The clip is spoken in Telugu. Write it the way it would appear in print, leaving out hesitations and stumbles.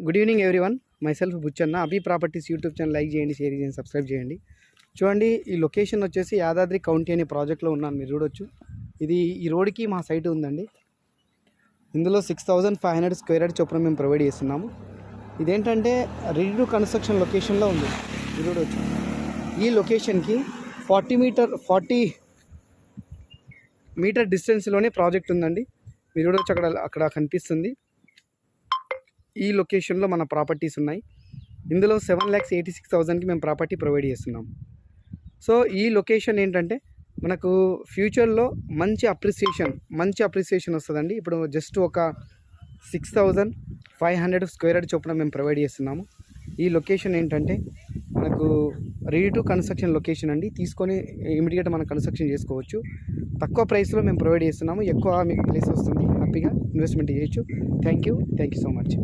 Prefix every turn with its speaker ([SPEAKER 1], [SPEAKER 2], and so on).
[SPEAKER 1] Good evening everyone. Myself Buchanna. Abhi properties YouTube channel like చేయండి, షేర్ చేయండి, సబ్స్క్రైబ్ చేయండి. చూడండి, ఈ లొకేషన్ వచ్చేసి యాదాద్రి కౌంటీ అనే ప్రాజెక్ట్లో ఉన్నాను, మీరు చూడొచ్చు. ఇది ఈ రోడ్కి మా సైట్ ఉందండి. ఇందులో 6500 స్క్వేర్ యార్డ్ చొప్పున మేము ప్రొవైడ్ చేస్తున్నాము. ఇదేంటంటే రెడీ టు కన్స్ట్రక్షన్ లొకేషన్లో ఉంది, మీరు చూడవచ్చు. ఈ లొకేషన్కి 40 మీటర్ డిస్టెన్స్లోనే ప్రాజెక్ట్ ఉందండి, మీరు చూడవచ్చు. అక్కడ కనిపిస్తుంది. ఈ లొకేషన్లో మన ప్రాపర్టీస్ ఉన్నాయి. ఇందులో 7,86,000కి మేము ప్రాపర్టీ ప్రొవైడ్ చేస్తున్నాం. సో ఈ లొకేషన్ ఏంటంటే మనకు ఫ్యూచర్లో మంచి అప్రిసియేషన్ వస్తుందండి. ఇప్పుడు జస్ట్ ఒక 6,500 స్క్వేర్ యార్డ్ చొప్పున మేము ప్రొవైడ్ చేస్తున్నాము. ఈ లొకేషన్ ఏంటంటే మనకు రెడీ టు కన్స్ట్రక్షన్ లొకేషన్ అండి. తీసుకొని ఇమీడియట్ మనం కన్స్ట్రక్షన్ చేసుకోవచ్చు. తక్కువ ప్రైస్లో మేము ప్రొవైడ్ చేస్తున్నాము. ఎక్కువ మీకు ప్లేస్ వస్తుంది, హ్యాపీగా ఇన్వెస్ట్మెంట్ చేయొచ్చు. Thank you so much.